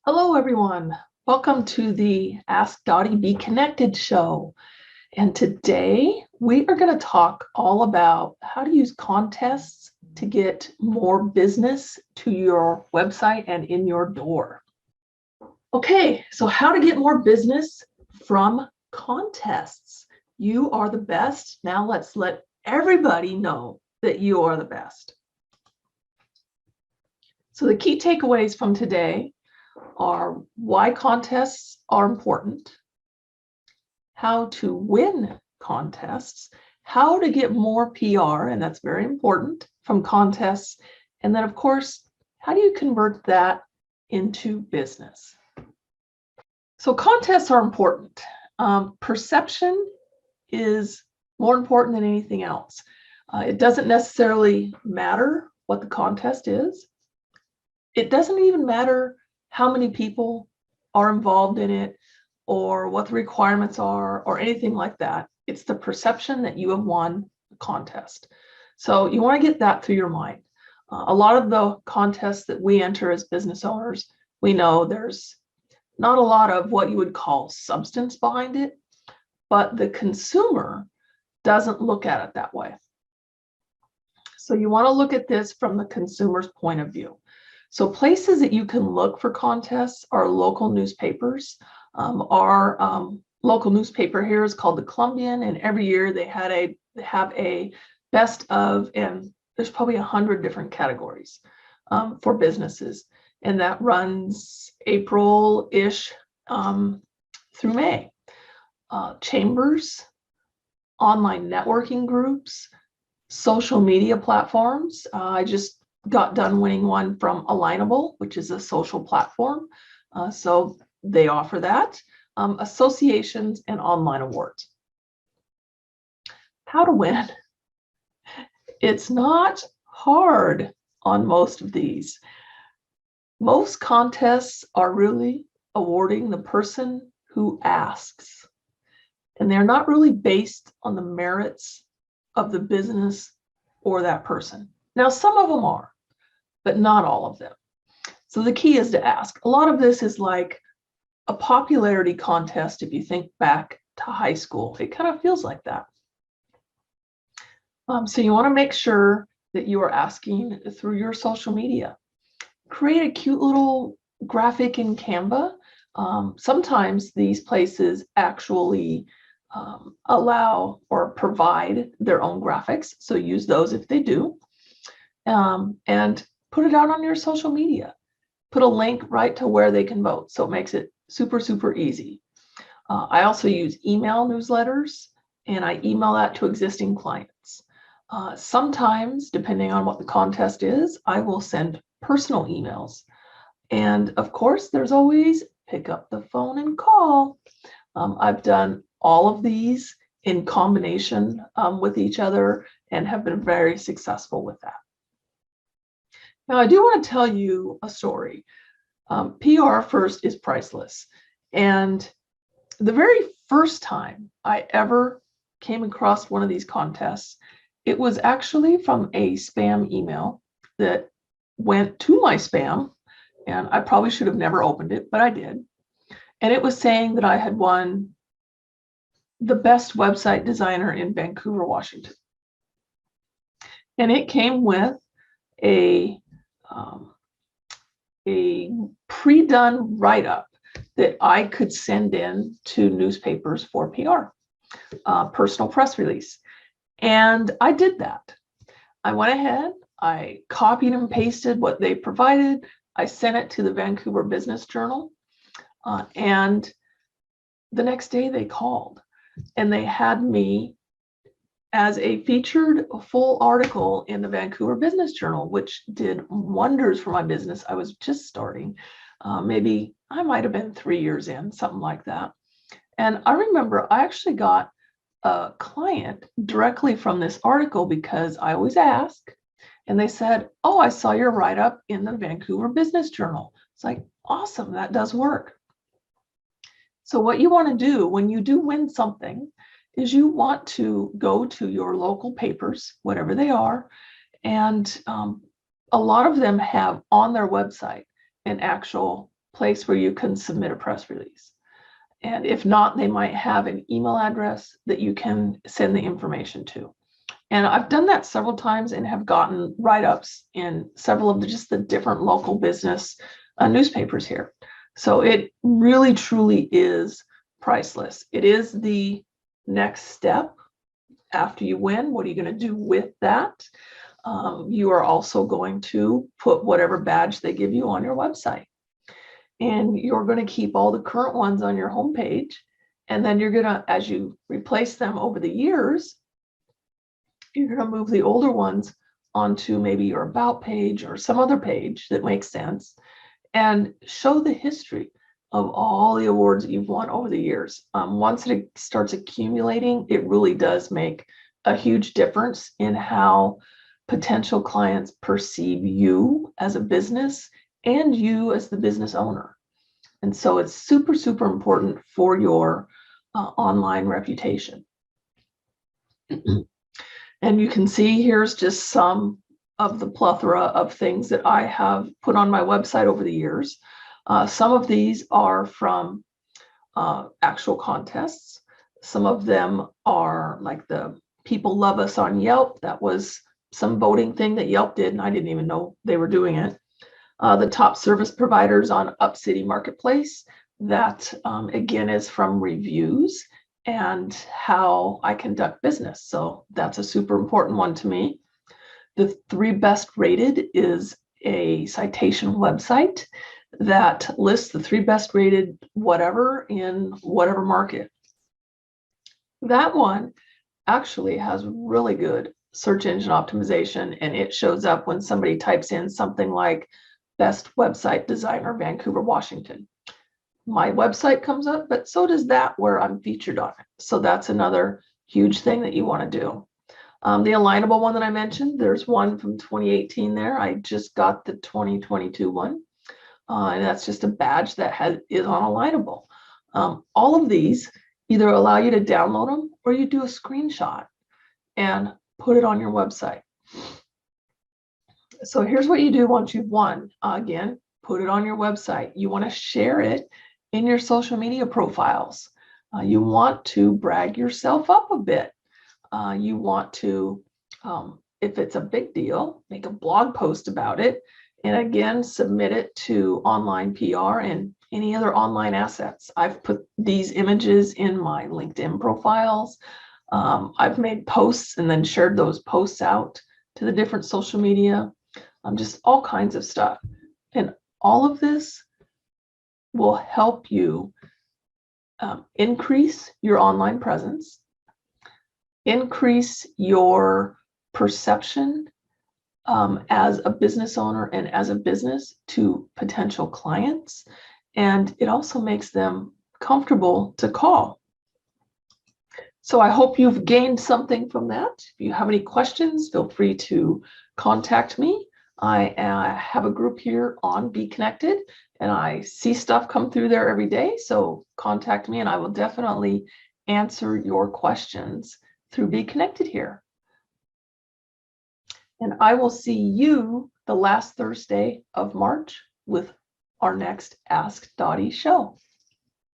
Hello, everyone. Welcome to the Ask Dottie Be Connected show. And today we are going to talk all about how to use contests to get more business to your website and in your door. Okay, so how to get more business from contests. You are the best. Now let's let everybody know that you are the best. So the key takeaways from today are why contests are important, how to win contests, how to get more PR, and that's very important, from contests, and then, of course, how do you convert that into business? So contests are important. Perception is more important than anything else. It doesn't necessarily matter what the contest is. It doesn't even matter how many people are involved in it or what the requirements are or anything like that. It's the perception that you have won the contest. So you want to get that through your mind. A lot of the contests that we enter as business owners, we know there's not a lot of what you would call substance behind it, but the consumer doesn't look at it that way. So you want to look at this from the consumer's point of view. So places that you can look for contests are local newspapers. Our local newspaper here is called the Columbian, and every year they have a best of, and there's probably 100 different categories for businesses, and that runs April-ish through May. Chambers, online networking groups, social media platforms. I just got done winning one from Alignable, which is a social platform. So they offer that. Associations and online awards. How to win. It's not hard on most of these. Most contests are really awarding the person who asks. And they're not really based on the merits of the business or that person. Now, some of them are, but not all of them. So the key is to ask. A lot of this is like a popularity contest. If you think back to high school, it kind of feels like that. So you want to make sure that you are asking through your social media. Create a cute little graphic in Canva. Sometimes these places actually allow or provide their own graphics. So use those if they do. And put it out on your social media. Put a link right to where they can vote. So it makes it super, super easy. I also use email newsletters, and I email that to existing clients. Sometimes, depending on what the contest is, I will send personal emails. And of course, there's always pick up the phone and call. I've done all of these in combination with each other and have been very successful with that. Now, I do want to tell you a story. PR first is priceless. And the very first time I ever came across one of these contests, it was actually from a spam email that went to my spam. And I probably should have never opened it, but I did. And it was saying that I had won the best website designer in Vancouver, Washington. And it came with a pre-done write-up that I could send in to newspapers for PR, personal press release. And I did that. I went ahead, I copied and pasted what they provided. I sent it to the Vancouver Business Journal. And the next day they called and they had me as a featured full article in the Vancouver Business Journal, which did wonders for my business. I was just starting. Maybe I might have been 3 years in, something like that. And I remember I actually got a client directly from this article because I always ask. And they said, "Oh, I saw your write-up in the Vancouver Business Journal." It's like, awesome, that does work. So what you want to do when you do win something is you want to go to your local papers, whatever they are, and a lot of them have on their website an actual place where you can submit a press release. And if not, they might have an email address that you can send the information to. And I've done that several times and have gotten write-ups in several of just the different local business newspapers here. So it really, truly is priceless. It is the next step after you win. What are you going to do with that? You are also going to put whatever badge they give you on your website. And you're going to keep all the current ones on your homepage. And then you're going to, as you replace them over the years, you're going to move the older ones onto maybe your about page or some other page that makes sense, and show the history of all the awards that you've won over the years. Once it starts accumulating, it really does make a huge difference in how potential clients perceive you as a business and you as the business owner. And so it's super, super important for your online reputation. And you can see here's just some of the plethora of things that I have put on my website over the years. Some of these are from actual contests. Some of them are like the People Love Us on Yelp. That was some voting thing that Yelp did, and I didn't even know they were doing it. The top service providers on Up City Marketplace. That, again, is from reviews and how I conduct business. So that's a super important one to me. The 3 best rated is a citation website that lists the 3 best rated whatever in whatever market. That one actually has really good search engine optimization, and it shows up when somebody types in something like best website designer, Vancouver, Washington. My website comes up, but so does that where I'm featured on it. So that's another huge thing that you want to do. The alignable one that I mentioned, there's one from 2018 there. I just got the 2022 one. And that's just a badge that is on alignable. All of these either allow you to download them or you do a screenshot and put it on your website. So here's what you do once you've won. Again, put it on your website. You want to share it in your social media profiles. You want to brag yourself up a bit. You want to, if it's a big deal, make a blog post about it. And again, submit it to online PR and any other online assets. I've put these images in my LinkedIn profiles. I've made posts and then shared those posts out to the different social media, just all kinds of stuff. And all of this will help you increase your online presence, increase your perception as a business owner and as a business to potential clients. And it also makes them comfortable to call. So I hope you've gained something from that. If you have any questions, feel free to contact me. I have a group here on Be Connected, and I see stuff come through there every day. So contact me and I will definitely answer your questions through Be Connected here. And I will see you the last Thursday of March with our next Ask Dottie show.